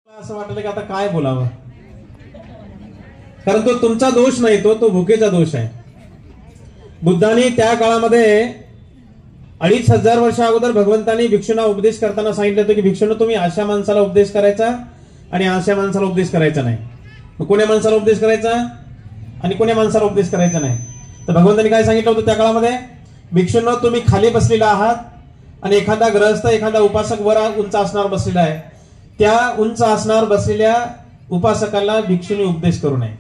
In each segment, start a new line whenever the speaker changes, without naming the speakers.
असं वाटलं की आता काय बोलावं, कारण तो तुमचा दोष नाही, तो भुकेचा दोष आहे. बुद्धांनी त्या काळामध्ये 2500 वर्ष अगोदर भगवंतांनी भिक्षूंना उपदेश करताना सांगितलं होतं की भिक्षूंनो तुम्ही अशा माणसाला उपदेश करायचा आणि अशा माणसाला उपदेश करायचा नाही. कोण्या माणसाला उपदेश करायचा आणि कोण्या माणसाला उपदेश करायचा नाही. तर भगवंतांनी काय सांगितलं होतं त्या काळामध्ये, भिक्षूंनो तुम्ही खाली बसलेला आहात आणि एखादा गृहस्थ एखादा उपासक वर उंच आसनावर बसलेला आहे, त्या उंच आसनावर बसलेल्या उपासकाला भिक्षूंनी उपदेश करू नये.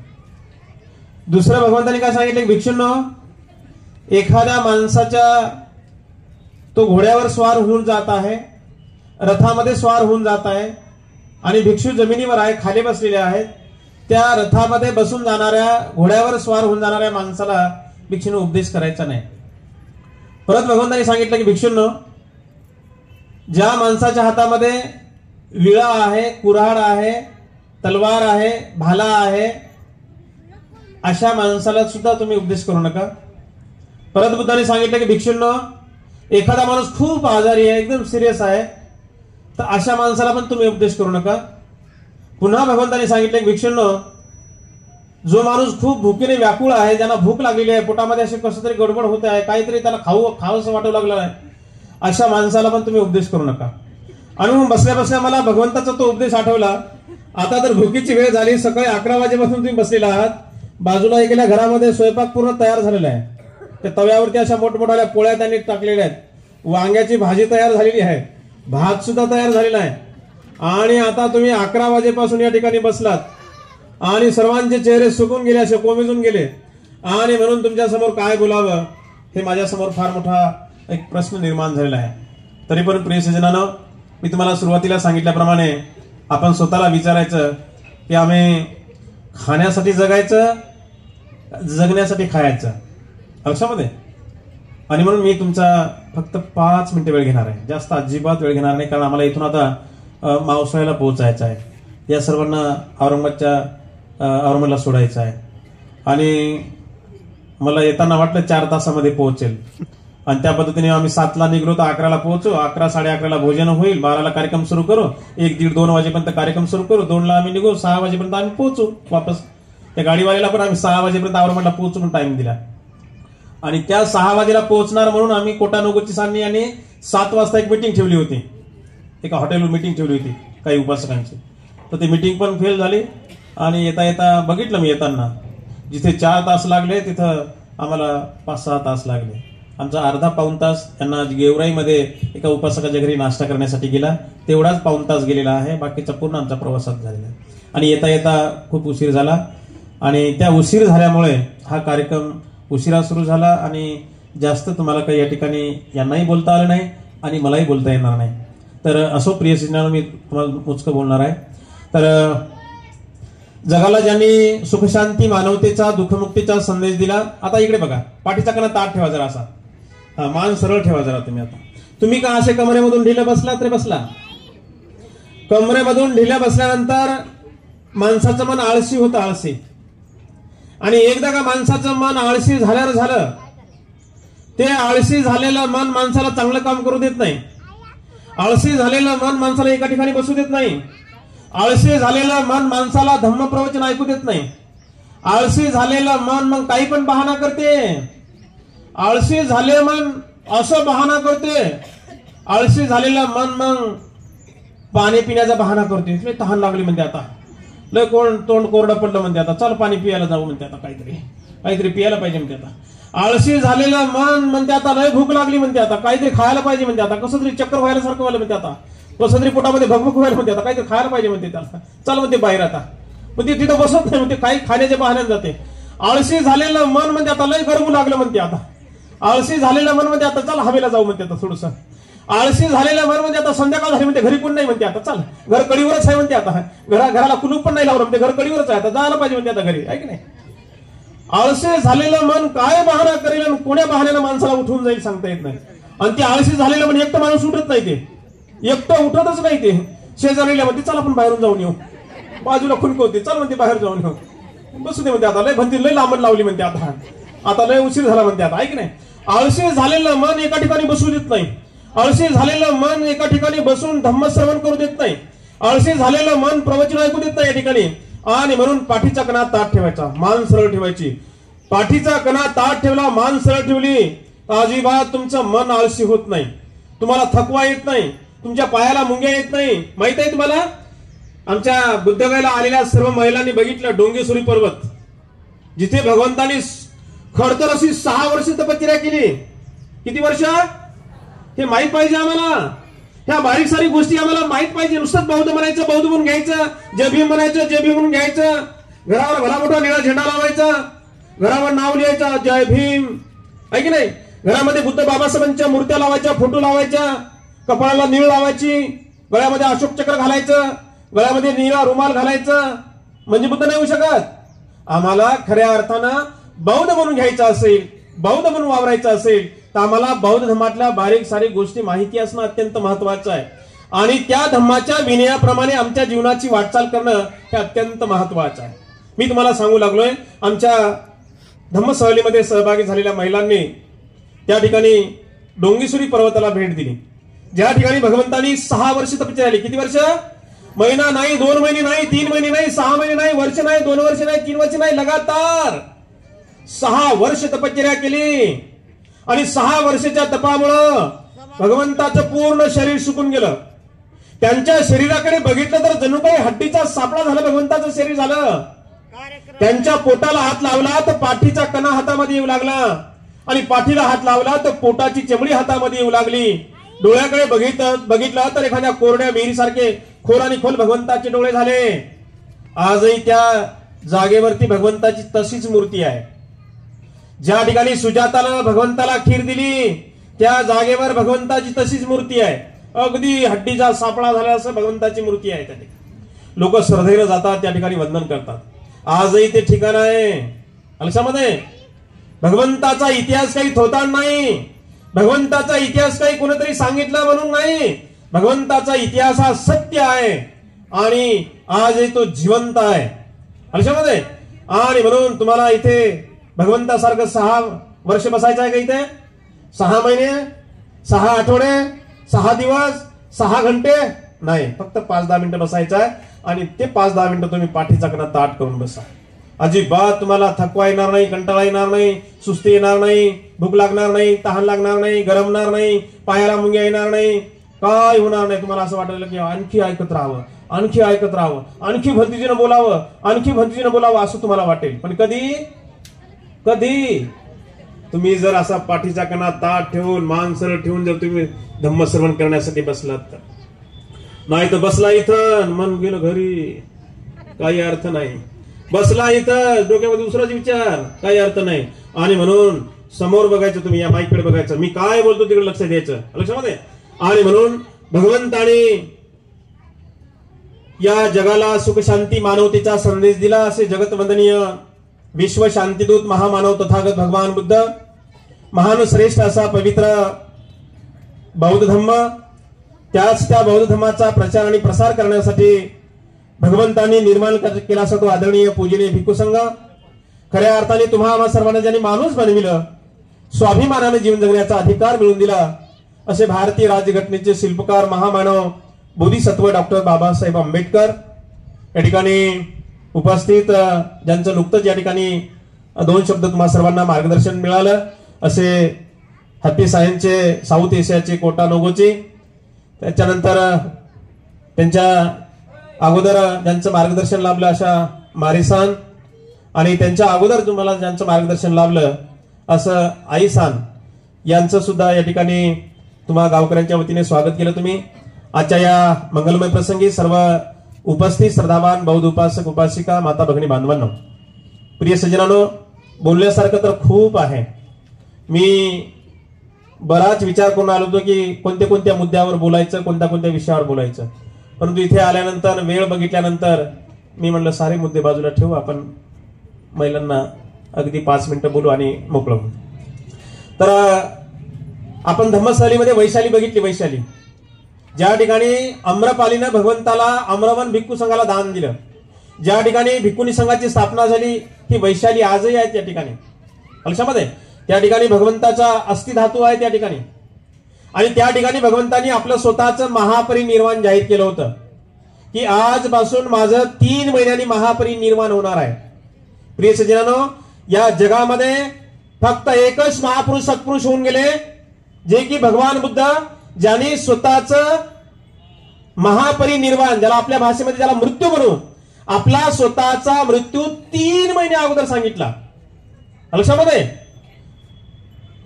दुसरं भगवंतांनी काय सांगितलं, भिक्षूंनो एखाद्या माणसाच्या तो घोड्यावर स्वार होऊन जात आहे, रथामध्ये स्वार होऊन जात आहे आणि भिक्षू जमिनीवर आहे, खाली बसलेले आहेत, त्या रथामध्ये बसून जाणाऱ्या घोड्यावर स्वार होऊन जाणाऱ्या माणसाला भिक्षूने उपदेश करायचा नाही. परत भगवंतांनी सांगितलं की भिक्षूंनो ज्या माणसाच्या हातामध्ये विळा आहे, कुऱ्हाड आहे, तलवार आहे, भाला आहे, अशा माणसाला सुद्धा तुम्ही उपदेश करू नका. परत बुद्धांनी सांगितलं की भिक्षूंनो एखादा माणूस खूप आजारी आहे, एकदम सिरियस आहे, तर अशा माणसाला पण तुम्ही उपदेश करू नका. पुन्हा भगवंतांनी सांगितलं की भिक्षूंनो जो माणूस खूप भुकेने व्याकुळ आहे, ज्यांना भूक लागलेली आहे, पोटामध्ये असे कसं तरी गडबड होत आहे, काहीतरी त्याला खावंसं वाटू लागलं आहे, अशा माणसाला पण तुम्ही उपदेश करू नका. आणि मग बसल्या बसल्या मला भगवंताचा तो उपदेश आठवला. आता तर भुकीची वेळ झाली, सकाळी 11 वाजेपासून तुम्ही बसलेला आहात, बाजूला एकेल्या घरामध्ये स्वयंपाक पूर्ण तयार झालेला आहे, त्या तव्यावरती अशा मोठमोठ्या पोळ्या त्यांनी टाकलेल्या आहेत, वांग्याची भाजी तयार झालेली आहे, भात सुद्धा तयार झालेला आहे. आणि आता तुम्ही 11 वाजेपासून या ठिकाणी बसलात आणि सर्वांचे चेहरे सुकून गेले, असे कोमेजून गेले, आणि म्हणून तुमच्या समोर काय बोलावं हे माझ्या समोर फार मोठा एक प्रश्न निर्माण झालेला आहे. तरी पण प्रिय सज्जनांनो, मी तुम्हाला सुरुवातीला सांगितल्याप्रमाणे आपण स्वतःला विचारायचं की आम्ही खाण्यासाठी जगायचं, जगण्यासाठी खायचं, लक्षामध्ये. आणि म्हणून मी तुमचा फक्त 5 मिनिटं वेळ घेणार आहे, जास्त अजिबात वेळ घेणार नाही, कारण आम्हाला इथून आता मावसाळ्याला पोहोचायचं आहे, या सर्वांना औरंगाबादला सोडायचं आहे. आणि मला येताना वाटलं 4 तासामध्ये पोहोचेल, आणि त्या पद्धतीने आम्ही 7ला निघलो तर 11ला पोहोचू, 11 साडे11ला भोजन होईल, 12ला कार्यक्रम सुरू करू, 1, 1:30, 2 वाजेपर्यंत कार्यक्रम सुरू करू, 2ला आम्ही निघू, 6 वाजेपर्यंत आम्ही पोहोचू वापस. त्या गाडीवाल्याला पण आम्ही 6 वाजेपर्यंत औरंगाबादला पोहोचू म्हणून टाइम दिला, आणि त्या 6 वाजेला पोहोचणार म्हणून आम्ही कोटानुगोचिसांनी आणि 7 वाजता एक मीटिंग ठेवली होती, एका हॉटेलवर मीटिंग ठेवली होती काही उपासकांची. तर ती मीटिंग पण फेल झाली, आणि येता येता बघितलं मी येताना जिथे 4 तास लागले तिथं आम्हाला 5-6 तास लागले. आमचा अर्धा पाऊण तास त्यांना गेवराईमध्ये एका उपासकाच्या घरी नाश्ता करण्यासाठी गेला, तेवढाच पाऊण तास गेलेला आहे, बाकीचा पूर्ण आमचा प्रवासात झालेला आहे. आणि येता येता खूप उशीर झाला, आणि त्या उशीर झाल्यामुळे हा कार्यक्रम उशिरा सुरू झाला, आणि जास्त तुम्हाला काही या ठिकाणी यांनाही बोलता आलं नाही आणि मलाही बोलता येणार नाही. तर असो प्रिय सज्जनांनो, मी तुम्हाला मोजकं बोलणार आहे. तर जगाला ज्यांनी सुखशांती, मानवतेचा, दुःखमुक्तीचा संदेश दिला. आता इकडे बघा, पाठीचा कणा ताट ठेवा जरा, असा मान सरळ ठेवा जरा. तुम्ही का असे कमरेमधून ढिल्या बसला तरी बसला. कमरेमधून ढिल्या बसल्यानंतर माणसाचं मन आळशी होतं, आळशी. आणि एकदा का माणसाचं मन आळशी झालं, ते आळशी झालेलं मन माणसाला चांगलं काम करू देत नाही. आळशी झालेलं मन माणसाला एका ठिकाणी बसू देत नाही. आळशी झालेलं मन माणसाला धम्मप्रवचन ऐकू देत नाही. आळशी झालेलं मन मग काही पण बहाणा करते. आळशी झाले मन असं बहाणा करते. आळशी झालेलं मन मग पाणी पिण्याचा बहाणा करते. लय तहान लागली म्हणते, आता लय तोंड कोरडं पडलं म्हणते, आता चल पाणी पियाला जाऊ म्हणते, आता काहीतरी पियाला पाहिजे म्हणते. आता आळशी झालेलं मन म्हणते, आता लय भूक लागली म्हणते, आता काहीतरी खायला पाहिजे म्हणते, आता कसं तरी चक्कर व्हायला सारखं व्हायला म्हणते, आता कसं तरी पोटामध्ये भगभग व्हायला म्हणते, आता काहीतरी खायला पाहिजे म्हणते, त्याला चल म्हणते बाहेर. आता मग ते तिथं बसत नाही म्हणते, काही खाण्याच्या बहाण्यात जाते. आळशी झालेलं मन म्हणते, आता लय गरमू लागलं म्हणते, आता आळशी झालेलं मन म्हणते, आता चल हवेला जाऊ म्हणते, आता थोडंसं. आळशी झालेलं मन म्हणजे आता संध्याकाळ झाली म्हणते, घरी कोण नाही म्हणते, आता चल घर कडीवरच आहे म्हणते, आता घराला कुलूप पण नाही लावलं म्हणते, घर कडीवरच आहे, आता जायला पाहिजे म्हणते, आता घरी आहे की नाही. आळशी झालेलं मन काय बहाणा करेल आणि कोण्या बहाण्यानं माणसाला उठून जाईल सांगता येत नाही. आणि ते आळशी झालेलं मन एकटं माणूस उठत नाही, ते एकटं उठतच नाही. ते शेजारीला म्हणते चल आपण बाहेरून जाऊन येऊ, बाजूला खुणकवते, चल म्हणते बाहेर जाऊन येऊ, बसू दे म्हणते, आता लय भन्ती लय लांबण लावली म्हणते, आता लय उशीर झाला म्हणते, आता आहे की नाही. आळशी झालेलं मन एका ठिकाणी बसू देत नाही. आळशी झालेलं मन एका ठिकाणी बसून धम्मश्रवण करू देत नाही. आळशी झालेलं मन प्रवचन ऐकू देत नाही या ठिकाणी. आणि म्हणून पाठीचा कणा ताट ठेवायचा, मान सरळ ठेवायची. पाठीचा कणा ताट ठेवला, मान सरळ ठेवली, अजिबात तुमचं मन आळशी होत नाही, तुम्हाला थकवा येत नाही, तुमच्या पायाला मुंग्या येत नाही. माहित आहे तुम्हाला, आमच्या बुद्धगयाला आलेल्या सर्व महिलांनी बघितलं डोंगेश्वरी पर्वत, जिथे भगवंतांनी खडतर अशी 6 वर्ष तपश्चर्या केली. किती वर्ष हे माहित पाहिजे आम्हाला. ह्या बारीक सारी गोष्टी आम्हाला माहित पाहिजे. नुसतंच बौद्ध म्हणायचं, बौद्ध म्हणून घ्यायचं, जय भीम म्हणायचं, जय भीम म्हणून घ्यायचं, घरावर भला मोठा निळा झेंडा लावायचा, घरावर नाव लिहायचं जय भीम, आहे की नाही. घरामध्ये बुद्ध बाबासाहेबांच्या मूर्त्या लावायच्या, फोटो लावायच्या, कपाळाला नीळ लावायची, गळ्यामध्ये अशोक चक्र घालायचं, गळ्यामध्ये निळा रुमाल घालायचं, म्हणजे बुद्ध नाही होऊ शकत. आम्हाला खऱ्या अर्थानं बौद्ध म्हणून घ्यायचं असेल, बौद्ध म्हणून वावरायचं असेल तर आम्हाला बौद्ध धर्मातल्या बारीक सारी गोष्टी माहिती असणं अत्यंत महत्वाचं आहे. आणि त्या धम्माच्या विनयाप्रमाणे आमच्या जीवनाची वाटचाल करणं हे अत्यंत महत्वाचं आहे. मी तुम्हाला सांगू लागलोय, आमच्या धम्म सहलीमध्ये सहभागी झालेल्या महिलांनी त्या ठिकाणी डोंगेश्वरी पर्वताला भेट दिली, ज्या ठिकाणी भगवंतांनी 6 वर्ष तपश्चर्या केली. किती वर्ष? महिना नाही, 2 महिने नाही, 3 महिने नाही, 6 महिने नाही, वर्ष नाही, 2 वर्ष नाही, 3 वर्ष नाही, लगातार 6 वर्ष तपश्चर्या केली. आणि 6 वर्षाच्या तपामुळं भगवंताचं पूर्ण शरीर सुकून गेलं. त्यांच्या शरीराकडे बघितलं तर जणू काही हड्डीचा सापळा झाला, भगवंताचं शरीर झालं. त्यांच्या पोटाला हात लावला तर पाठीचा कणा हातामध्ये येऊ लागला, आणि पाठीला हात लावला तर पोटाची चमडी हातामध्ये येऊ लागली. डोळ्याकडे बघितलं तर एखाद्या कोरड्या विहिरीसारखे खोल आणि खोल भगवंताचे डोळे झाले. आजही त्या जागेवरती भगवंताची तशीच मूर्ती आहे. ज्या ठिकाणी सुजाताला भगवंताला खीर दिली त्या जागेवर भगवंताची तशीच मूर्ती आहे. अगदी हड्डीचा सापळा झाला असं भगवंताची मूर्ती आहे. त्या ठिकाणी लोक श्रद्धेने जातात, त्या ठिकाणी वंदन करतात. आजही ते ठिकाण आहे. लक्षामध्ये भगवंताचा इतिहास काही थोतांड नाही, भगवंताचा इतिहास काही कोणीतरी सांगितलं म्हणून नाही. भगवंताचा इतिहास हा सत्य आहे आणि आजही तो जिवंत आहे. लक्षामध्ये. आणि म्हणून तुम्हाला इथे भगवंतासारखं 6 वर्ष बसायचं आहे का इथे? 6 महिने, 6 आठवडे, 6 दिवस, 6 घंटे नाही, फक्त 5-10 मिनिटं बसायचं आहे. आणि ते 5-10 मिनिटं तुम्ही पाठीचा कणा ताट करून बसा. अजिबात तुम्हाला थकवा येणार नाही, कंटाळा येणार नाही, सुस्ती येणार नाही, भूक लागणार नाही, तहान लागणार नाही, गरमणार नाही, पायाला मुंग्या येणार नाही, काय होणार नाही. तुम्हाला असं वाटलं की आणखी ऐकत राहावं, आणखी ऐकत राहावं, आणखी भक्तीजीनं बोलावं, आणखी भक्तीजीनं बोलावं असं तुम्हाला वाटेल. पण कधी तुम्ही जर असा पाठीचा कणा ताट ठेवून, मान सरळ ठेवून जर तुम्ही धम्मश्रवण करण्यासाठी बसलात तर, नाही तर बसला इथं मन गेलं घरी, काही अर्थ नाही. बसला इथं डोक्यामध्ये दुसराच विचार, काही अर्थ नाही. आणि म्हणून समोर बघायचं, तुम्ही या माईककडे बघायचं, मी काय बोलतो तिकडे लक्ष द्यायचं. लक्षामध्ये. आणि म्हणून भगवंताने या जगाला सुख शांती मानवतेचा संदेश दिला. असे जगतवंदनीय विश्व शांतीदूत महामानव तथागत भगवान बुद्ध, महान श्रेष्ठ असा पवित्र बौद्ध धम्म, त्या बौद्ध धर्माचा प्रचार आणि प्रसार करण्यासाठी भगवंतांनी निर्माण केला असा तो आदरणीय पूजनीय भिक्खू संघ. खऱ्या अर्थाने तुम्हा आम्हा सर्वांना ज्यांनी माणूस बनविलं, स्वाभिमानाने जीवन जगण्याचा अधिकार मिळवून दिला, असे भारतीय राज्यघटनेचे शिल्पकार महामानव बोधिसत्व डॉक्टर बाबासाहेब आंबेडकर या ठिकाणी उपस्थित, ज्यांचं नुकतंच या ठिकाणी 2 शब्द तुम्हा सर्वांना मार्गदर्शन मिळालं, असे हॅपी सायन्सचे साऊथ एशियाचे कोटा नोगोची, त्याच्यानंतर त्यांच्या अगोदर ज्यांचं मार्गदर्शन लाभलं अशा मारिसान, आणि त्यांच्या अगोदर तुम्हाला ज्यांचं मार्गदर्शन लाभलं असं आईसान, यांचं सुद्धा या ठिकाणी तुम्हा गावकऱ्यांच्या वतीने स्वागत केलं तुम्ही. आजच्या या मंगलमय प्रसंगी सर्व उपस्थित श्रद्धावान बौद्ध उपासक उपासिका माता भगिनी बांधवांनो, प्रिय सज्जनांनो, बोलण्यासारखं तर खूप आहे. मी बराच विचार करून आलो होतो की कोणत्या मुद्द्यावर बोलायचं, कोणत्या विषयावर बोलायचं, परंतु इथे आल्यानंतर, वेळ बघितल्यानंतर मी म्हणलं सारे मुद्दे बाजूला ठेवू, आपण महिलांना अगदी 5 मिनिटं बोलू आणि मोकळं होऊ. तर आपण धम्मस्थलीमध्ये वैशाली बघितली. वैशाली ज्या ठिकाणी आम्रपालीनं भगवंताला आम्रवन भिक्खू संघाला दान दिलं, ज्या ठिकाणी भिक्खुनी संघाची स्थापना झाली, ही वैशाली आजही आहे त्या ठिकाणी. लक्षामध्ये. त्या ठिकाणी भगवंताचा अस्थिधातू आहे त्या ठिकाणी, आणि त्या ठिकाणी भगवंतांनी आपलं स्वतःचं महापरिनिर्वाण जाहीर केलं होतं. की आजपासून माझं 3 महिन्यांनी महापरिनिर्वाण होणार आहे. प्रिय सज्जनांनो, या जगामध्ये फक्त एकच महापुरुष सत्पुरुष होऊन गेले, जे की भगवान बुद्ध, ज्यांनी स्वतःच महापरिनिर्वाण, ज्याला आपल्या भाषेमध्ये ज्याला मृत्यू म्हणू, आपला स्वतःचा मृत्यू 3 महिने अगोदर सांगितला. लक्षामध्ये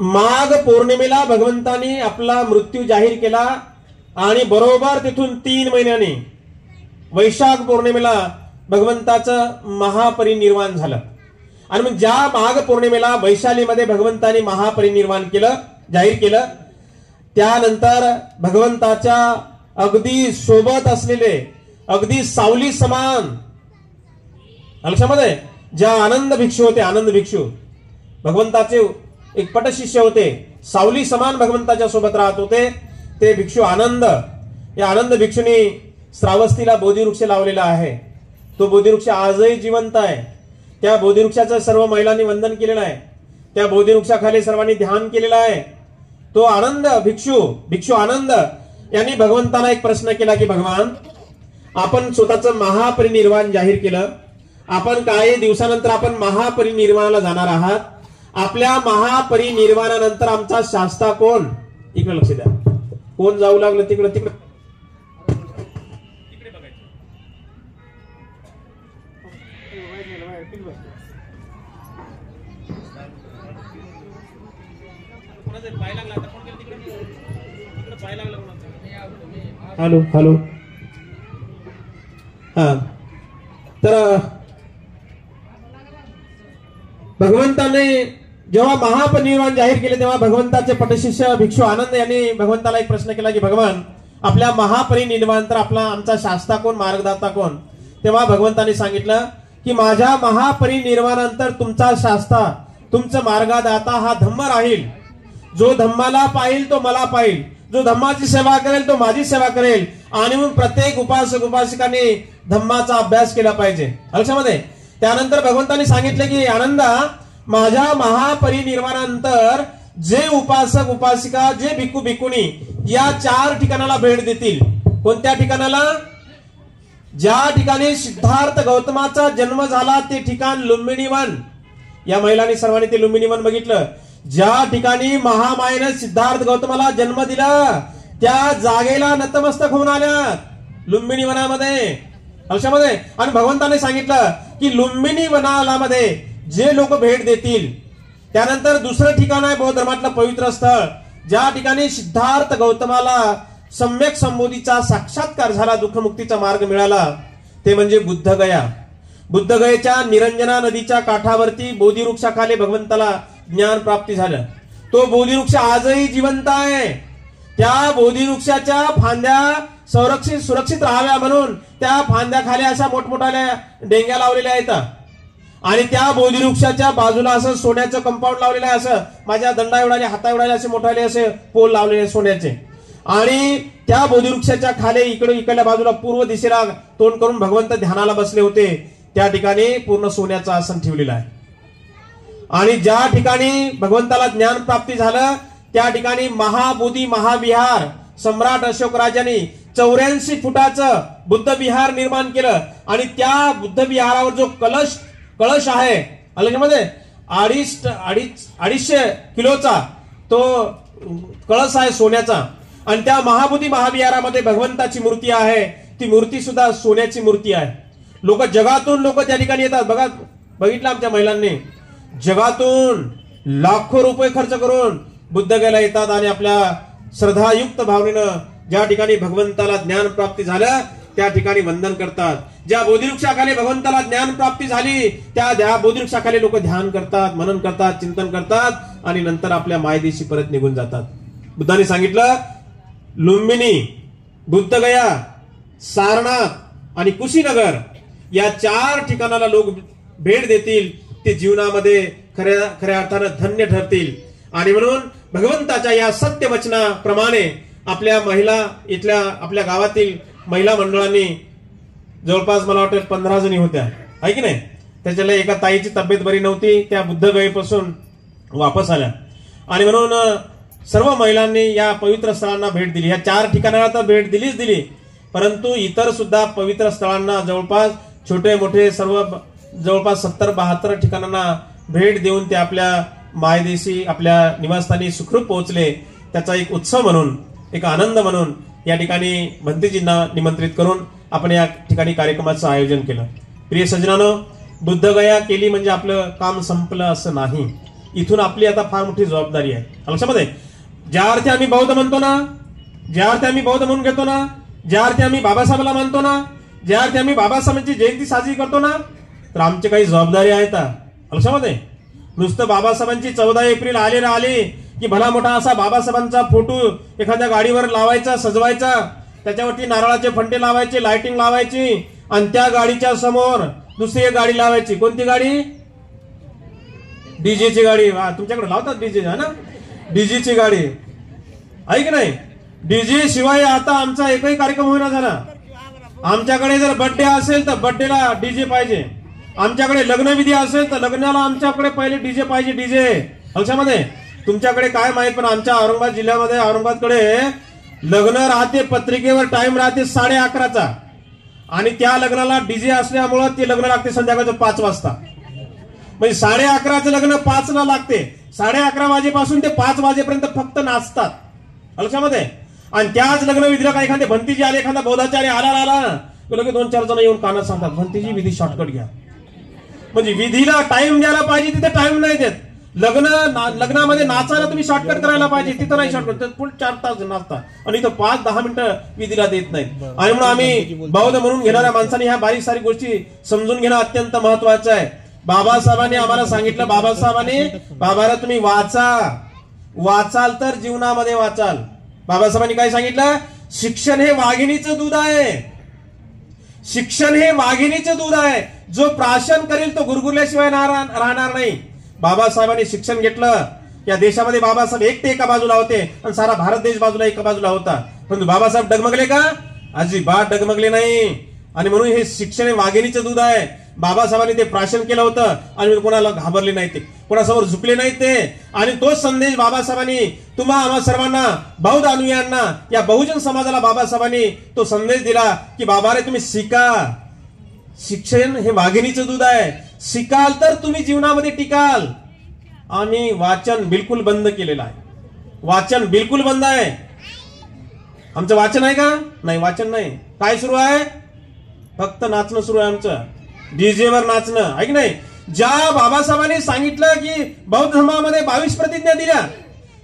माघ पौर्णिमेला भगवंतांनी आपला मृत्यू जाहीर केला आणि बरोबर तिथून 3 महिन्यांनी वैशाख पौर्णिमेला भगवंताचं महापरिनिर्वाण झालं. आणि मग ज्या माघ पौर्णिमेला वैशालीमध्ये भगवंतांनी महापरिनिर्वाण केलं, जाहीर केलं, त्यानंतर भगवंताच्या अगदी सोबत असलेले, अगदी सावली समान, लक्षामध्ये ज्या आनंद भिक्षू होते, आनंद भिक्षू भगवंताचे एक पटशिष्य होते, सावली समान भगवंताच्या सोबत राहत होते, ते भिक्षू आनंद. या आनंद भिक्षूंनी श्रावस्तीला बोधिवृक्ष लावलेला आहे. तो बोधिवृक्ष आजही जिवंत आहे. त्या बोधिवृक्षाचं सर्व महिलांनी वंदन केलेलं आहे. त्या बोधिवृक्षाखाली सर्वांनी ध्यान केलेलं आहे. तो आनंद भिक्षू आनंद यांनी भगवंताला एक प्रश्न केला की भगवान, आपण स्वतःचं महापरिनिर्वाण जाहीर केलं, आपण काही दिवसानंतर आपण महापरिनिर्वाणाला जाणार आहात. आपल्या महापरिनिर्वाणानंतर आमचा शास्ता कोण? इकडे लक्ष द्या. कोण जाऊ लागलं तिकडे तिकडे हॅलो हॅलो. हा, तर भगवंताने जेव्हा महापरिनिर्वाण जाहीर केले तेव्हा भगवंताचे पटशिष्य भिक्षू आनंद यांनी भगवंताला एक प्रश्न केला की भगवान, आपल्या महापरिनिर्वाणानंतर आमचा शास्ता कोण, मार्गदाता कोण? तेव्हा भगवंताने सांगितलं की माझ्या महापरिनिर्वाणानंतर तुमचा शास्ता, तुमचा मार्गदाता हा धम्म राहील. जो धम्माला पाहिल तो मला पाहिल, जो धम्माची सेवा करेल तो माझी सेवा करेल. आणि मग प्रत्येक उपासक उपासिकाने धम्माचा अभ्यास केला पाहिजे. लक्षामध्ये त्यानंतर भगवंतांनी सांगितले की आनंदा, माझ्या महापरिनिर्वाणानंतर जे उपासक उपासिका, जे भिक्खू भिक्खुनी या 4 ठिकाणाला भेट देतील. कोणत्या ठिकाणाला? ज्या ठिकाणी सिद्धार्थ गौतमाचा जन्म झाला ते ठिकाण लुंबिनी वन. या महिलांनी सर्वांनी ते लुंबिनी वन बघितलं. ज्या ठिकाणी महामायेने सिद्धार्थ गौतमाला जन्म दिला त्या जागेला नतमस्तक होऊन आल्या लुंबिनी वनामध्ये. लक्षामध्ये. आणि भगवंताने सांगितलं की लुंबिनी वनामध्ये जे लोक भेट देतील, त्यानंतर दुसरं ठिकाण आहे बौद्ध धर्मातलं पवित्र स्थळ, ज्या ठिकाणी सिद्धार्थ गौतमाला सम्यक संबोधीचा साक्षात्कार झाला, दुःखमुक्तीचा मार्ग मिळाला, ते म्हणजे बुद्धगया. बुद्धगयेच्या निरंजना नदीच्या काठावरती बोधिवृक्षाखाली भगवंताला ज्ञान प्राप्ती झालं. तो बोधिवृक्ष आजही जिवंत आहे. त्या बोधिवृक्षाच्या फांद्या सुरक्षित राहाव्या म्हणून त्या फांद्याखाली अशा मोठमोठ्या डेंग्या लावलेल्या आहेत. आणि त्या बोधिवृक्षाच्या बाजूला असं सोन्याचं कंपाऊंड लावलेलं आहे. असं माझ्या दंडा एवढाले, हाता एवढाले असे मोठाले असे पोल लावलेले सोन्याचे. आणि त्या बोधिवृक्षाच्या खाली इकडल्या बाजूला पूर्व दिशेला तोंड करून भगवंत ध्यानाला बसले होते. त्या ठिकाणी पूर्ण सोन्याचं आसन ठेवलेलं आहे. आणि ज्या ठिकाणी भगवंताला ज्ञान प्राप्ती झालं त्या ठिकाणी महाबोधी महाविहार सम्राट अशोक राजांनी 84 फुटाचं बुद्ध विहार निर्माण केलं. आणि त्या बुद्ध विहारावर जो कलश आहे अलगमध्ये 250 किलोचा तो कळस आहे सोन्याचा. आणि त्या महाबोधी महाविहारामध्ये भगवंताची मूर्ती आहे. ती मूर्ती सुद्धा सोन्याची मूर्ती आहे. जगातून लोक त्या ठिकाणी येतात. बघितलं आमच्या महिलांनी, जगातून लाखो रुपये खर्च करून बुद्धगयाला येतात आणि आपल्या श्रद्धायुक्त भावनेनं ज्या ठिकाणी भगवंताला ज्ञान प्राप्ती झालं त्या ठिकाणी वंदन करतात. ज्या बोधिवृक्षाखाली भगवंताला ज्ञान प्राप्ती झाली त्या बोधिवृक्षाखाली लोक ध्यान करतात, मनन करतात, चिंतन करतात आणि नंतर आपल्या मायदेशी परत निघून जातात. बुद्धाने सांगितलं लुंबिनी, बुद्धगया, सारनाथ आणि कुशीनगर या 4 ठिकाणाला लोक भेट देतील. ते जीवनामध्ये खऱ्या अर्थानं धन्य ठरतील. आणि म्हणून भगवंताच्या या सत्यवचनाप्रमाणे आपल्या महिला, इथल्या आपल्या गावातील महिला मंडळांनी जवळपास मला वाटतं 15 जणी होत्या, आहे की नाही. त्याच्याला एका ताईची तब्येत बरी नव्हती, त्या बुद्धगयेपासून वापस आल्या. आणि म्हणून सर्व महिलांनी या पवित्र स्थळांना भेट दिली. या 4 ठिकाणाला तर भेट दिली. परंतु इतर सुद्धा पवित्र स्थळांना जवळपास छोटे मोठे सर्व जवळपास 70-72 ठिकाणांना भेट देऊन ते आपल्या मायदेशी आपल्या निवासस्थानी सुखरूप पोहोचले. त्याचा एक उत्सव म्हणून, एक आनंद म्हणून या ठिकाणी भंतेजींना निमंत्रित करून आपण या ठिकाणी कार्यक्रमाचं आयोजन केलं. प्रिय सज्जनांनो, बुद्धगया केली म्हणजे आपलं काम संपलं असं नाही. इथून आपली आता फार मोठी जबाबदारी आहे. लक्षामध्ये, ज्या अर्थी आम्ही बौद्ध म्हणतो ना, ज्या अर्थी आम्ही बौद्ध म्हणून घेतो ना, ज्या अर्थी आम्ही बाबासाहेबांना मानतो ना, ज्या अर्थी आम्ही बाबासाहेबांची जयंती साजरी करतो ना, तर आमची काही जबाबदारी आहे का लक्षामध्ये? नुसतं बाबासाहेबांची 14 एप्रिल आले की भला मोठा असा बाबासाहेबांचा फोटो एखाद्या गाडीवर लावायचा, सजवायचा, त्याच्यावरती नारळाचे फंटे लावायचे, लाइटिंग लावायची आणि त्या गाडीच्या समोर दुसरी एक गाडी लावायची. कोणती गाडी? डीजेची गाडी. तुमच्याकडे लावतात डीजे ना? डीजेची गाडी आहे की नाही? डीजे शिवाय आता आमचा एकही कार्यक्रम होईना झाला. आमच्याकडे जर बर्थडे असेल तर बर्थडेला डीजे पाहिजे. आमच्याकडे लग्नविधी असेल तर लग्नाला आमच्याकडे पहिले डीजे पाहिजे. डीजे लक्षामध्ये. तुमच्याकडे काय माहित, पण आमच्या औरंगाबाद जिल्ह्यामध्ये, औरंगाबादकडे लग्न राहते, पत्रिकेवर टाइम राहते 11:30चा आणि त्या लग्नाला डीजे असल्यामुळं ते लग्न लागते संध्याकाळचं 5 वाजता. म्हणजे 11:30चं लग्न 5ला लागते. 11:30 वाजेपासून ते 5 वाजेपर्यंत फक्त नाचतात. लक्षामध्ये. आणि त्याच लग्न विधीला काही एखादे भंतीजी आले, एखादा बौद्धाचार्य आला लगे 2-4 जण येऊन कानात सांगतात, भंतीजी विधी शॉर्टकट घ्या. म्हणजे विधीला टाइम द्यायला पाहिजे, तिथे टाइम नाही देत. लग्नामध्ये नाचायला तुम्ही शॉर्टकट करायला पाहिजे, तिथं नाही शॉर्टकट. फुल 4 तास नाचता आणि इथं 5-10 मिनिटं विधीला देत नाहीत. आणि म्हणून आम्ही बौद्ध म्हणून घेणाऱ्या माणसांनी ह्या बारीक सारी गोष्टी समजून घेणं अत्यंत महत्वाचं आहे. बाबासाहेबांनी आम्हाला सांगितलं, बाबाला तुम्ही वाचाल तर जीवनामध्ये वाचाल. बाबासाहेबांनी काय सांगितलं? शिक्षण हे वाघिणीचं दूध आहे. शिक्षण हे वाघिणीचं दूध आहे. जो प्राशन करेल तो गुरगुरल्याशिवाय राहणार नाही. बाबासाहेबांनी शिक्षण घेतलं. या देशामध्ये बाबासाहेब एकटे एका बाजूला होते आणि सारा भारत देश बाजूला एका बाजूला होता. परंतु बाबासाहेब डगमगले का? अजिबात डगमगले नाही. आणि म्हणून हे शिक्षण हे वाघिणीचं दूध आहे. बाबासाहेबांनी ते प्राशन केलं होतं आणि कोणाला घाबरले नाही, ते कोणासमोर झुकले नाही ते. आणि तोच संदेश बाबासाहेबांनी आम्हा सर्वांना, बौद्ध अनुयायांना, या बहुजन समाजाला बाबासाहेबांनी तो संदेश दिला की बाबा रे तुम्ही शिका. शिक्षण हे वाघिणीचं दूध आहे. शिकाल तर तुम्ही जीवनामध्ये टिकाल. आम्ही वाचन बिलकुल बंद केलेलं आहे. वाचन बिलकुल बंद आहे. आमचं वाचन आहे का? नाही, वाचन नाही. काय सुरू आहे? फक्त नाचणं सुरू आहे आमचं. डीजेवर नाचणं आहे की नाही? ज्या बाबासाहेबांनी सांगितलं की बौद्ध धर्मामध्ये 22 प्रतिज्ञा दिल्या,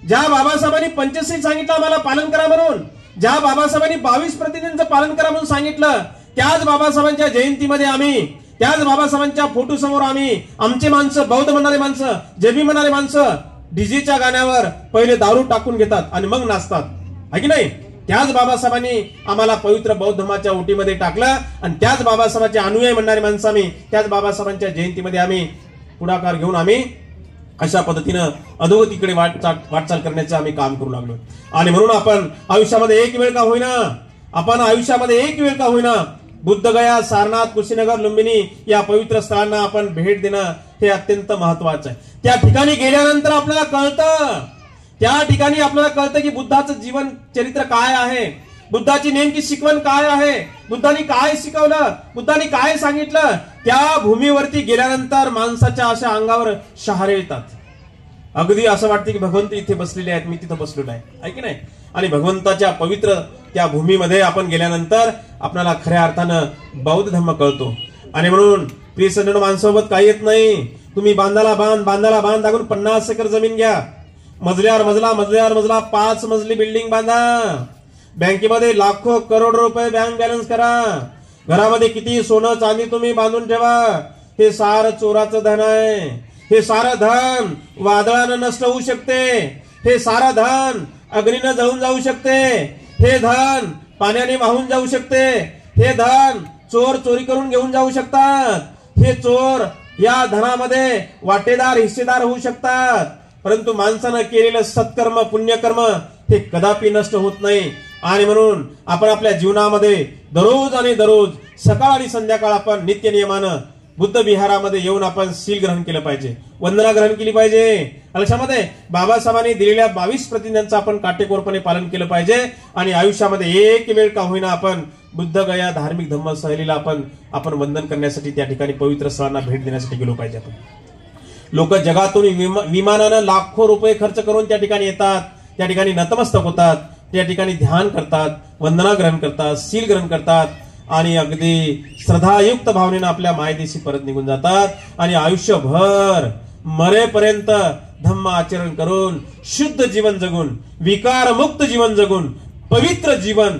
ज्या बाबासाहेबांनी पंचशील सांगितलं आम्हाला पालन करा म्हणून, ज्या बाबासाहेबांनी 22 प्रतिज्ञांचं पालन करा म्हणून सांगितलं, त्याच बाबासाहेबांच्या जयंतीमध्ये आम्ही, त्याच बाबासाहेबांच्या फोटो समोर आम्ही, आमचे माणसं, बौद्ध म्हणणारे माणसं, जबी म्हणणारे माणसं डीजेच्या गाण्यावर पहिले दारू टाकून घेतात आणि मग नाचतात आहे की नाही? त्याच बाबासाहेबांनी आम्हाला पवित्र बौद्ध धर्माच्या ओटीमध्ये टाकलं आणि त्याच बाबासाहेबांचे अनुयायी म्हणणारे माणसं आम्ही, त्याच बाबासाहेबांच्या जयंतीमध्ये आम्ही पुढाकार घेऊन आम्ही अशा पद्धतीनं अधोगतीकडे वाटचाल करण्याचं आम्ही काम करू लागलो. आणि म्हणून आपण आयुष्यामध्ये एक वेळ का होईना बुद्धगया, सारनाथ, कुशीनगर, लुंबिनी या पवित्र स्थळांना आपण भेट देणं हे अत्यंत महत्वाचं आहे. त्या ठिकाणी गेल्यानंतर आपल्याला कळतं की बुद्धाचं जीवन चरित्र काय आहे, बुद्धाची नेमकी शिकवण काय आहे, बुद्धांनी काय शिकवलं, बुद्धांनी काय सांगितलं. त्या भूमीवरती गेल्यानंतर माणसाच्या अशा अंगावर शहारे येतात. अगदी असं वाटतं की भगवंत इथे बसलेले आहेत, मी तिथं बसलेलो आहे की नाही? आणि भगवंताच्या पवित्र त्या भूमीमध्ये आपण गेल्यानंतर आपल्याला खऱ्या अर्थानं बौद्ध धर्म कळतो. आणि म्हणून प्रिय सज्जन, माणसासोबत काही येत नाही. तुम्ही बांधाला बांध दाखवून 50 एकर जमीन घ्या, मजल्यावर मजला 5 मजली बिल्डिंग बांधा, बँकेमध्ये लाखो करोड रुपये बँक बॅलन्स करा, घरामध्ये किती सोनं चांदी तुम्ही बांधून ठेवा. हे सारं चोराचं धन आहे. हे सारं धन वादळानं नष्ट होऊ शकते. हे सारं धन अग्नीनं जळून जाऊ शकते. हे धन पाण्याने वाहून जाऊ शकते. हे धन चोर चोरी करून घेऊन जाऊ शकतात. हे चोर या धनामध्ये वाटेदार, हिस्सेदार होऊ शकतात. परंतु माणसानं केलेलं सत्कर्म, पुण्यकर्म हे कदापि नष्ट होत नाही. आणि म्हणून आपण आपल्या जीवनामध्ये दररोज सकाळ आणि संध्याकाळ आपण नित्य नियमानं बुद्ध विहारामध्ये येऊन आपण शील ग्रहण केलं पाहिजे, वंदना ग्रहण केली पाहिजे. लक्षामध्ये बाबासाहेबांनी दिलेल्या 22 प्रतिज्ञांचं आपण काटेकोरपणे पालन केलं पाहिजे आणि आयुष्यामध्ये एक वेळ का होईना आपण बुद्धगया धार्मिक धम्म सहलीला आपण वंदन करण्यासाठी त्या ठिकाणी पवित्र स्थळांना भेट देण्यासाठी गेलो पाहिजे. आपण लोक जगातून विमानानं लाखो रुपये खर्च करून त्या ठिकाणी येतात, त्या ठिकाणी नतमस्तक होतात, त्या ठिकाणी ध्यान करतात, वंदना ग्रहण करतात, सील ग्रहण करतात आणि अगदी श्रद्धायुक्त भावनेनं आपल्या मायदेशी परत निघून जातात आणि आयुष्यभर मरेपर्यंत धम्म आचरण करून शुद्ध जीवन जगून विकारमुक्त जीवन जगून पवित्र जीवन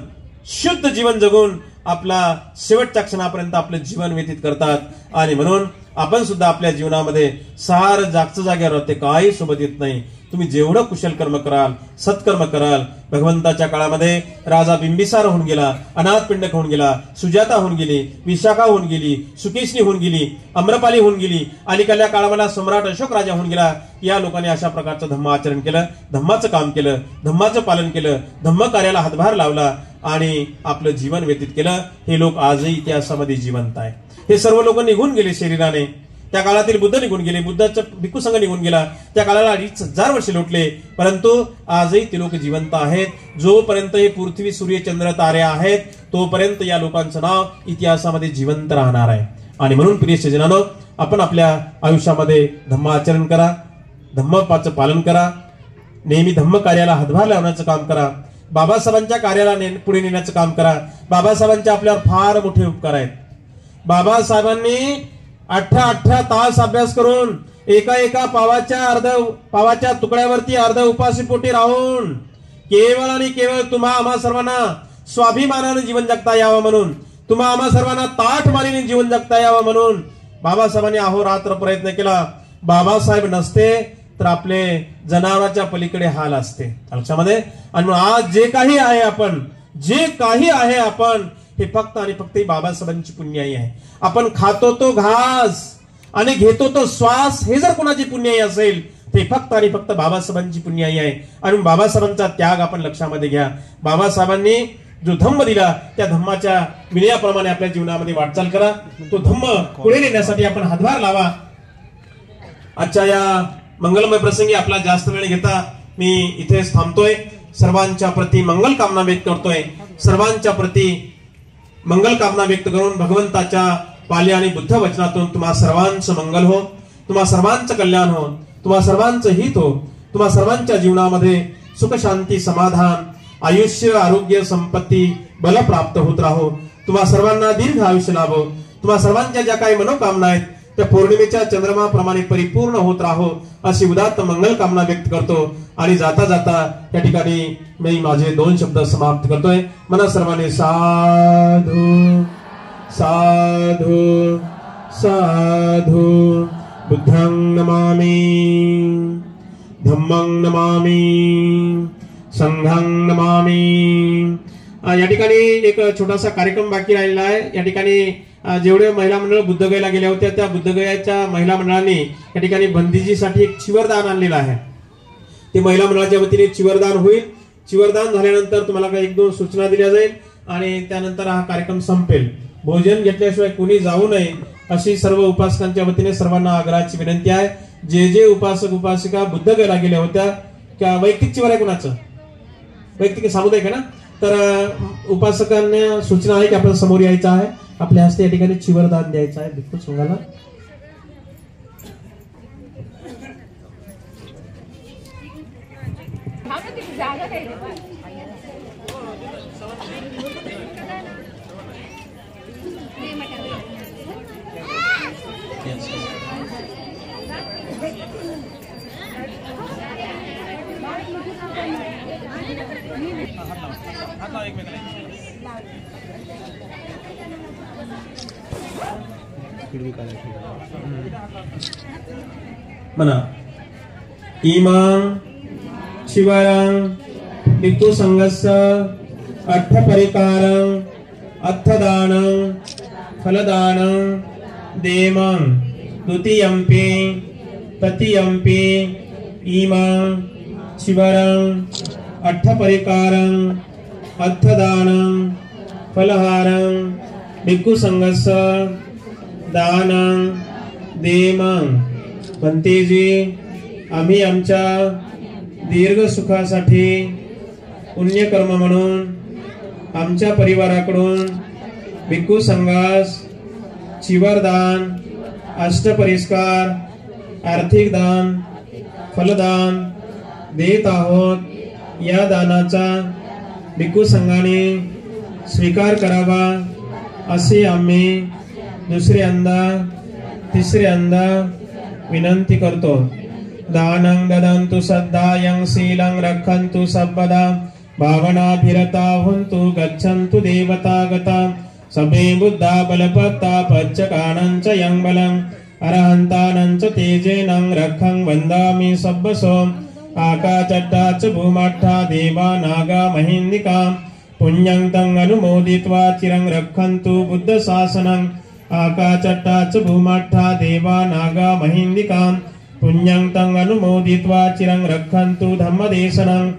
शुद्ध जीवन जगून आपला शेवटच्या क्षणापर्यंत आपलं जीवन व्यतीत करतात. आणि म्हणून आपण सुद्धा आपल्या जीवनामध्ये सार जागचं जागेवर राहते, काही सोबत येत नाही. तुम्ही जेवढं कुशल कर्म कराल, सत्कर्म कराल, भगवंताच्या काळामध्ये राजा बिंबिसार होऊन गेला, अनाथपिंडक होऊन गेला, सुजाता होऊन गेली, विशाखा होऊन गेली, सुकेशनी होऊन गेली, अम्रपाली होऊन गेली, अलीकडल्या काळामध्ये सम्राट अशोक राजा होऊन गेला. या लोकांनी अशा प्रकारचं धम्म आचरण केलं, धम्माचं काम केलं, धम्माचं पालन केलं, धम्म कार्याला हातभार लावला आणि आपलं जीवन व्यतीत केलं. हे लोक आजही इतिहासामध्ये जिवंत आहे. हे सर्व लोक निघून गेले शरीराने. त्या काळातील बुद्ध निघून गेले, बुद्धाचा भिक्खू संघ निघून गेला, त्या काळाला 2500 वर्ष लोटले, परंतु आजही ते लोक जिवंत आहेत. जोपर्यंत हे पृथ्वी सूर्य चंद्र तारे आहेत तोपर्यंत या लोकांचं नाव इतिहासामध्ये जिवंत राहणार आहे. आणि म्हणून प्रिय सज्जनांनो, आपण आपल्या आयुष्यामध्ये धम्म आचरण करा, धम्माचं पालन करा, नेहमी धम्म कार्याला हातभार लावण्याचं काम करा, बाबासाहेबांच्या कार्याला पुढे नेण्याचं काम करा. बाबासाहेबांचे आपल्यावर फार मोठे उपकार आहेत. बाबासाहेबांनी 18 तास अभ्यास करून एका पावाच्या तुकड्यावरती अर्ध उपाशीपोटी राहून केवळ आणि केवळ तुम्हा आम्हा सर्वांना स्वाभिमानाने जीवन जगता यावं म्हणून, तुम्हा आम्हा सर्वांना ताठमानेने जीवन जगता यावं म्हणून बाबासाहेबांनी अहोरात्र प्रयत्न केला. बाबासाहेब नसते तर आपले जनावराच्या पलीकडे हाल असते. लक्षामध्ये. आणि आज जे काही आहे आपण हे फक्त आणि फक्त बाबासाहेबांची पुण्याई आहे. आपण खातो तो घास आणि घेतो तो श्वास, हे जर कोणाची पुण्याई असेल ते फक्त आणि फक्त बाबासाहेबांची पुण्याई आहे. आणि बाबासाहेबांचा त्याग आपण लक्षामध्ये घ्या. बाबासाहेबांनी जो धम्म दिला त्या धम्माच्या विनयाप्रमाणे आपल्या जीवनामध्ये वाटचाल करा. तो धम्म पुढे नेण्यासाठी आपण हातभार लावा. आजच्या या मंगलमय प्रसंगी आपला जास्त वेळ घेता मी इथेच थांबतोय. सर्वांच्या प्रती मंगल कामना व्यक्त करतोय. सर्वांच्या प्रती मंगल कामना व्यक्त करून भगवंताच्या पाली आणि बुद्ध वचनातून तुम्हा सर्वांचं मंगल हो, तुम्हा सर्वांचं कल्याण हो, तुम्हा सर्वांचं हित हो, तुम्हा सर्वांच्या जीवनामध्ये सुख शांती समाधान आयुष्य आरोग्य संपत्ती बल प्राप्त होत राहो. तुम्हा सर्वांना दीर्घ आयुष्य लाभो. तुम्हा सर्वांच्या ज्या काही मनोकामना आहेत त्या पौर्णिमेच्या चंद्रमाप्रमाणे परिपूर्ण होत राहो अशी उदात्त मंगल कामना व्यक्त करतो. आणि जाता जाता त्या ठिकाणी मी माझे 2 शब्द समाप्त करतोय. मना सर्वांनी साधू साधू साधू. बुद्धं नमामि, धम्मं नमामि, संघं नमामि. या ठिकाणी एक छोटासा कार्यक्रम बाकी राहिलेला आहे. या ठिकाणी जेवढे महिला मंडळ बुद्धगयेला गेल्या होत्या त्या बुद्धगयाच्या महिला मंडळांनी या ठिकाणी बंदीजीसाठी एक चिवरदान आणलेलं आहे. ते महिला मंडळाच्या वतीने चिवरदान होईल. चिवरदान झाल्यानंतर तुम्हाला काही 1-2 सूचना दिल्या जाईल आणि त्यानंतर हा कार्यक्रम संपेल. भोजन घेतल्याशिवाय कोणी जाऊ नये अशी सर्व उपासकांच्या वतीने सर्वांना आग्रहाची विनंती आहे. जे उपासक उपासिका बुद्धगयेला गेल्या होत्या त्या वैयक्तिक चिवर आहे, कोणाचं वैयक्तिक सामुदायिक आहे ना, तर उपासकांना सूचना आहे की आपण समोर यायचं आहे, आपल्या हस्ते या ठिकाणी चिवरदान द्यायचं आहे भिक्खू संघाला. म्हणा इमां शिवरं भिक्खू संघस्य अर्थपरिकारं अर्थदानं फलदानं देमं द्वितीयंपि तृतीयंपि इमां शिवरं अर्थपरिकारं अर्थदानं फलहारं भिक्खू संघस्य दानं देमं पंतेजी आम्ही आमच्या दीर्घ सुखासाठी पुण्यकर्म म्हणून आमच्या परिवाराकडून भिक्खू संघास चिवरदान, अष्टपरिस्कार, आर्थिक दान, फलदान देत आहोत. या दानाचा भिक्खू संघाने स्वीकार करावा असे आम्ही दुसऱ्यांदा तिसऱ्यांदा विनंती करतो. दानं ददन्तु सद्दायं शीलं रक्षन्तु सर्वदा भावनाभिरता हुन्तु गच्छन्तु देवतागता सभे बुद्धा बलपत्ता पच्चकानं च यं बलं अरहन्तानं च तेजेनं रक्षं वन्दामि सब्बसो आकाचट्टा च भूमट्ठा देवा नागा महिन्दिका पुण्यं तं अनुमोदित्वा चिरं रक्षन्तु बुद्धशासनं आकाचट्टा च भूमट्ठा देवा नागा महिन्दिका पुण्यं तं अनुमोदित्वा चिरं रक्षन्तु धम्मदेशनं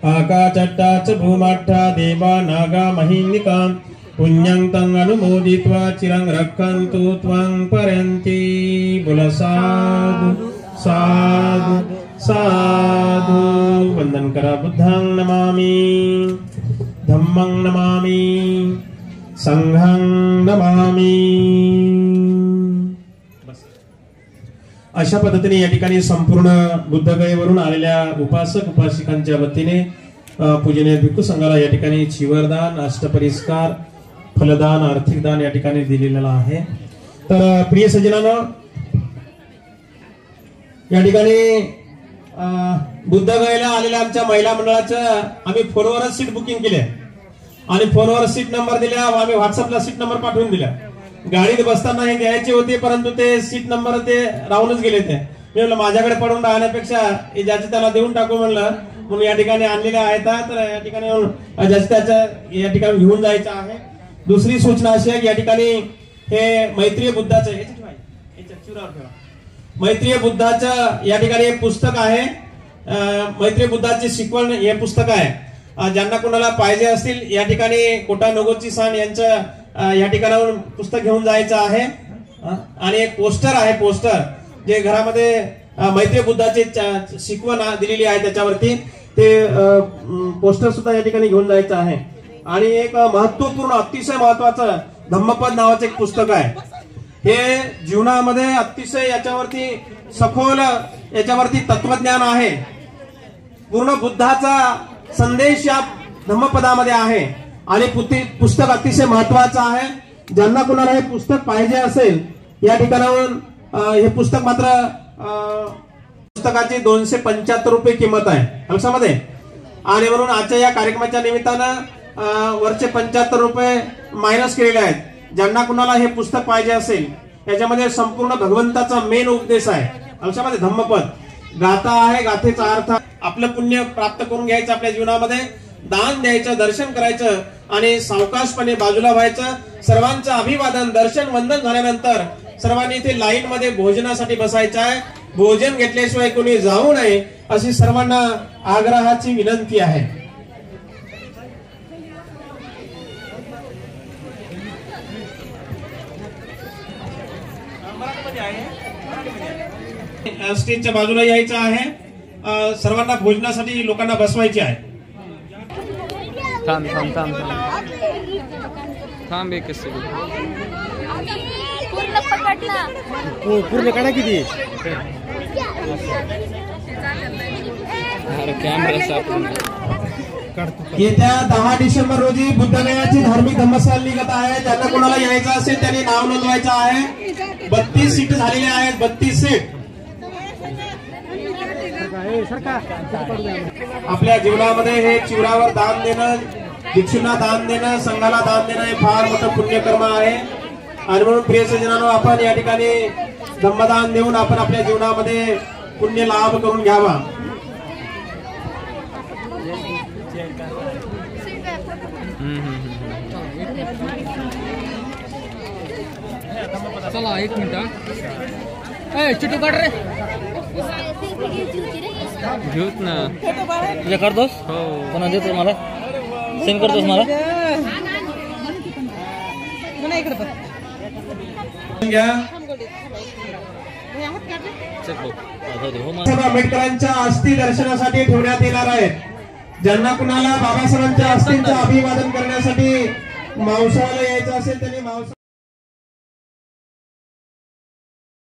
आकाचट्टा च भूमट्ठा देवा नागा महिन्दिका पुण्यं तं अनुमोदित्वा चिरं रक्षन्तु त्वं परन्ति. बोला साधु साधु साधु. वंदन करा. बुद्धं नमामि, धम्मं नमामि, संघं नमामि. अशा पद्धतीने या ठिकाणी संपूर्ण बुद्धगयेवरून आलेल्या उपासक उपासिकांच्या वतीने पूजनीय भिक्खू संघाला या ठिकाणी चिवरदान, अष्टपरिस्कार, फलदान, आर्थिक दान या ठिकाणी दिलेलं आहे. तर प्रिय सज्जनांनो, या ठिकाणी बुद्धगयेला आलेल्या आमच्या महिला मंडळाचं आम्ही फोनवरच सीट बुकिंग केले आणि फोनवर सीट नंबर दिल्या. आम्ही व्हॉट्सअपला सीट नंबर पाठवून दिला. गाडीत बसताना हे द्यायचे होते परंतु ते सीट नंबर ते राहूनच गेले. ते मी म्हणलं माझ्याकडे पडून राहण्यापेक्षा ज्याचे त्याला देऊन टाकू म्हणलं, म्हणून या ठिकाणी आणलेले आहेत. तर या ठिकाणी ज्याचे त्याच्या या ठिकाणी घेऊन जायचं आहे. दुसरी सूचना अशी आहे की या ठिकाणी हे मैत्रीय बुद्धाचं मैत्रीय बुद्धाचं या ठिकाणी एक पुस्तक आहे. मैत्रीय बुद्धाची शिकवण हे पुस्तक आहे. ज्यांना कोणाला पाहिजे असतील या ठिकाणी कोटा नगोची सान यांचं या ठिकाणाहून पुस्तक घेऊन जायचं आहे. आणि एक पोस्टर आहे, पोस्टर जे घरामध्ये मैत्रीय बुद्धाची शिकवण दिलेली आहे त्याच्यावरती ते पोस्टर सुद्धा या ठिकाणी घेऊन जायचं आहे. आणि एक महत्वपूर्ण अतिशय महत्वाचं धम्मपद नावाचं एक पुस्तक आहे. हे जीवनामध्ये अतिशय याच्यावरती सखोल याच्यावरती तत्वज्ञान आहे. पूर्ण बुद्धाचा संदेश या धम्मपदामध्ये आहे आणि पुस्तक अतिशय महत्वाचं आहे. ज्यांना कुणाला हे पुस्तक पाहिजे असेल या ठिकाणाहून हे पुस्तक मात्र पुस्तकाची 275 रुपये किंमत आहे लक्षामध्ये. आणि म्हणून आजच्या या कार्यक्रमाच्या निमित्तानं वरचे 75 रुपये मायनस केलेले आहेत. ज्यांना कुणाला हे पुस्तक पाहिजे असेल याच्यामध्ये संपूर्ण भगवंताचा मेन उपदेश आहे लक्षामध्ये. धम्मपद गाथा आहे, गाथेचा अर्थ आपलं पुण्य प्राप्त करून घ्यायचं आपल्या जीवनामध्ये, दान द्यायचं, दर्शन करायचं आणि सावकाशपणे बाजूला व्हायचं. सर्वांचं अभिवादन दर्शन वंदन झाल्यानंतर सर्वांनी इथे लाईन मध्ये भोजनासाठी बसायचं आहे. भोजन घेतल्याशिवाय कोणी जाऊ नये अशी सर्वांना आग्रहाची विनंती आहे. स्टेजच्या बाजूला यायचं आहे. सर्वांना भोजनासाठी लोकांना बसवायचे आहे.
थांब थांब थांब थांब एक पूर्ण काढा किती
येत्या 10 डिसेंबर रोजी बुद्धगयाची धार्मिक धम्मशाला निघत आहे. ज्यांना कोणाला यायचं असेल त्यांनी नाव नोंदवायचं आहे. 32 सीट झालेल्या आहेत, 32 सीट. आपल्या जीवनामध्ये हे चिवरावर दान देणं, भिक्षूंना दान देणं, संघाला दान देणं हे फार मोठं पुण्यकर्म आहे. आणि म्हणून प्रिय सज्जनांनो, आपण या ठिकाणी धम्मदान देऊन आपण आपल्या जीवनामध्ये पुण्य लाभ करून घ्यावा.
चला 1 मिनिट. चिट्टू काढ रे. घेऊत ना तुझ्या करतोस. हो कोणा देतो मला सेंड करतोस मला घ्या.
बाबासाहेब आंबेडकरांच्या अस्थि दर्शनासाठी ठेवण्यात येणार आहेत. ज्यांना कुणाला बाबासाहेबांच्या अस्थींचं अभिवादन करण्यासाठी मावसाला यायचं असेल त्यांनी मावसा